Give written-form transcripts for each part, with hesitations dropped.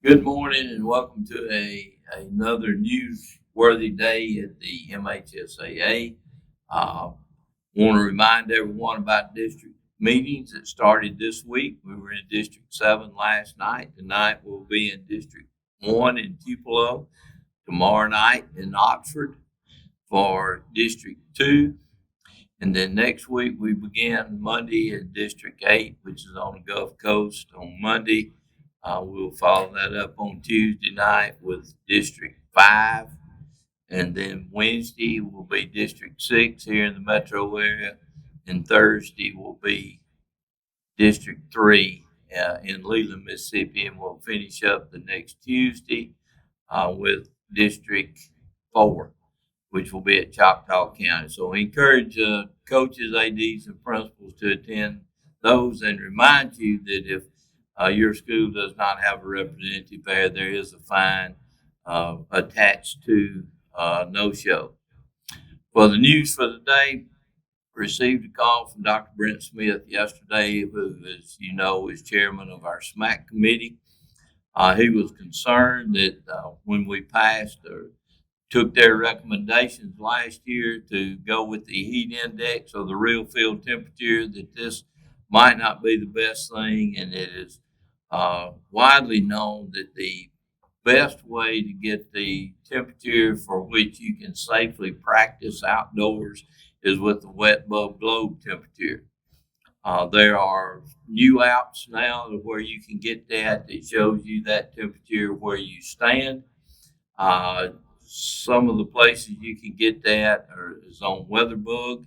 Good morning and welcome to another newsworthy day at the MHSAA. Want to remind everyone about district meetings that started this week. We were in District 7 last night. Tonight we'll be in District 1 in Tupelo. Tomorrow night in Oxford for District 2. And then next week we begin Monday in District 8, which is on the Gulf Coast on Monday. We'll follow that up on Tuesday night with District 5. And then Wednesday will be District 6 here in the metro area. And Thursday will be District 3 in Leland, Mississippi. And we'll finish up the next Tuesday with District 4, which will be at Choctaw County. So we encourage coaches, ADs, and principals to attend those and remind you that if your school does not have a representative there is a fine attached to no-show. For the news for the day, received a call from Dr. Brent Smith yesterday, who, as you know, is chairman of our SMAC committee. He was concerned that when we passed or took their recommendations last year to go with the heat index or the real field temperature, that this might not be the best thing, and it is widely known that the best way to get the temperature for which you can safely practice outdoors is with the wet bulb globe temperature. There are new apps now where you can get that shows you that temperature where you stand. Some of the places you can get that is on WeatherBug.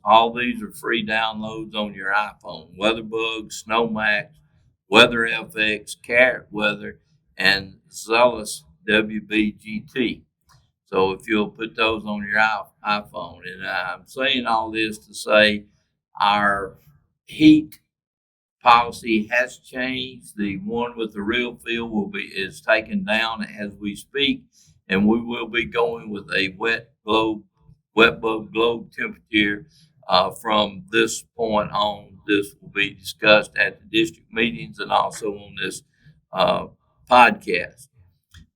All these are free downloads on your iPhone. WeatherBug, SnowMax, WeatherFX, Carrot Weather, and Zealous WBGT. So if you'll put those on your iPhone. And I'm saying all this to say our heat policy has changed. The one with the real field is taken down as we speak, and we will be going with a wet bulb globe temperature from this point on. This will be discussed at the district meetings and also on this podcast.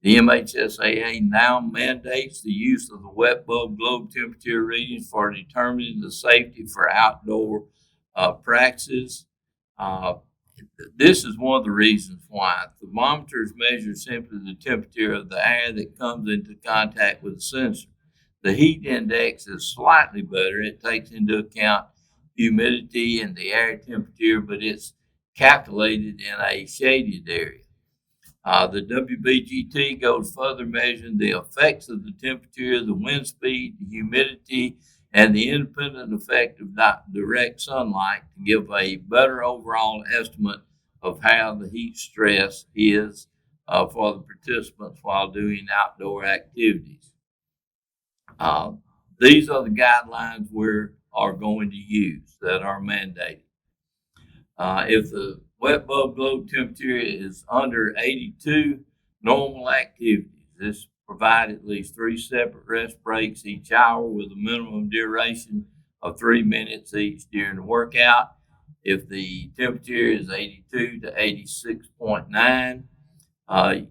The MHSAA now mandates the use of the wet bulb globe temperature readings for determining the safety for outdoor practices. This is one of the reasons why. Thermometers measure simply the temperature of the air that comes into contact with the sensor. The heat index is slightly better. It takes into account humidity and the air temperature, but it's calculated in a shaded area. The WBGT goes further, measuring the effects of the temperature, the wind speed, the humidity, and the independent effect of direct sunlight to give a better overall estimate of how the heat stress is for the participants while doing outdoor activities. These are the guidelines we are going to use that are mandated. If the wet bulb globe temperature is under 82, normal activities. This provide at least 3 separate rest breaks each hour with a minimum duration of 3 minutes each during the workout. If the temperature is 82 to 86.9,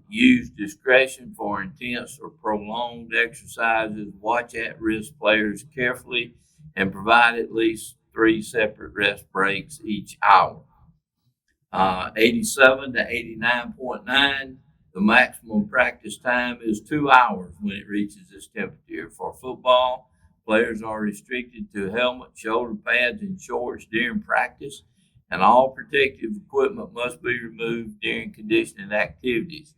use discretion for intense or prolonged exercises. Watch at-risk players carefully and provide at least 3 separate rest breaks each hour. 87 to 89.9, the maximum practice time is 2 hours when it reaches this temperature. For football, players are restricted to helmets, shoulder pads, and shorts during practice, and all protective equipment must be removed during conditioning activities.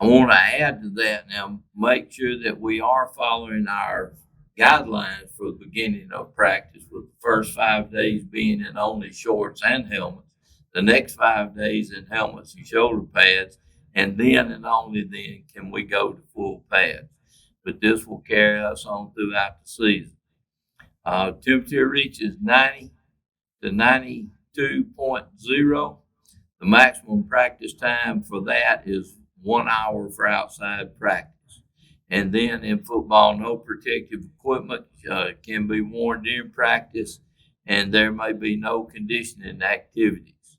I want to add to that now, make sure that we are following our guidelines for the beginning of practice, with the first 5 days being in only shorts and helmets, the next 5 days in helmets and shoulder pads, and then and only then can we go to full pads. But this will carry us on throughout the season. Temperature reaches 90 to 92.0. The maximum practice time for that is 1 hour for outside practice. And then in football, no protective equipment can be worn during practice, and there may be no conditioning activities.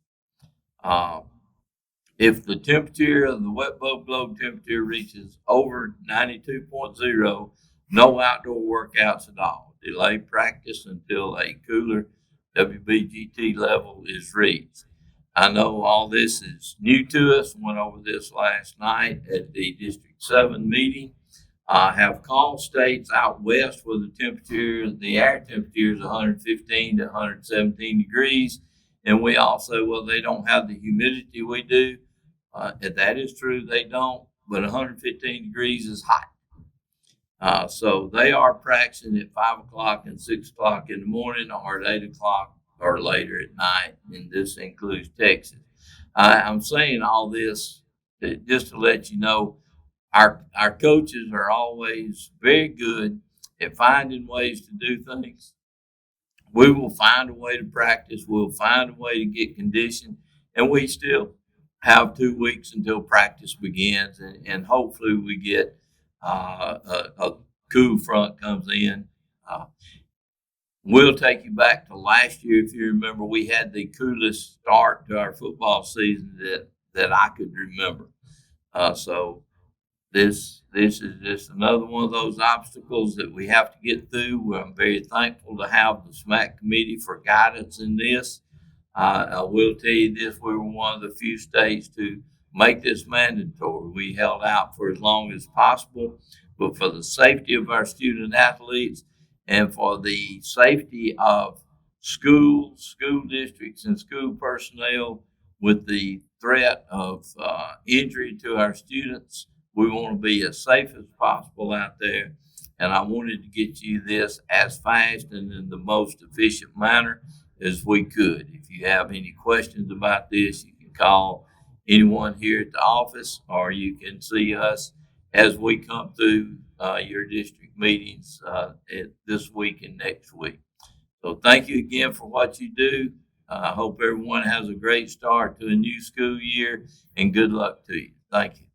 If the temperature of the wet bulb globe temperature reaches over 92.0, no outdoor workouts at all. Delay practice until a cooler WBGT level is reached. I know all this is new to us. Went over this last night at the District 7 meeting. Have called states out west where the air temperature is 115 to 117 degrees. And we also, well, they don't have the humidity we do. That is true, they don't, but 115 degrees is hot. So they are practicing at 5 o'clock and 6 o'clock in the morning or at 8 o'clock or later at night, and this includes Texas. I'm saying all this just to let you know our coaches are always very good at finding ways to do things. We will find a way to practice. We'll find a way to get conditioned, and we still have 2 weeks until practice begins, and hopefully we get a cool front comes in. Uh, we'll take you back to last year. If you remember, we had the coolest start to our football season that I could remember. So this is just another one of those obstacles that we have to get through. I'm very thankful to have the SMAC committee for guidance in this. I will tell you this, we were one of the few states to make this mandatory. We held out for as long as possible, but for the safety of our student athletes and for the safety of schools, school districts, and school personnel with the threat of injury to our students, we want to be as safe as possible out there. And I wanted to get you this as fast and in the most efficient manner as we could. If you have any questions about this, you can call anyone here at the office, or you can see us as we come through your district meetings this week and next week. So thank you again for what you do. I hope everyone has a great start to a new school year, and good luck to you. Thank you.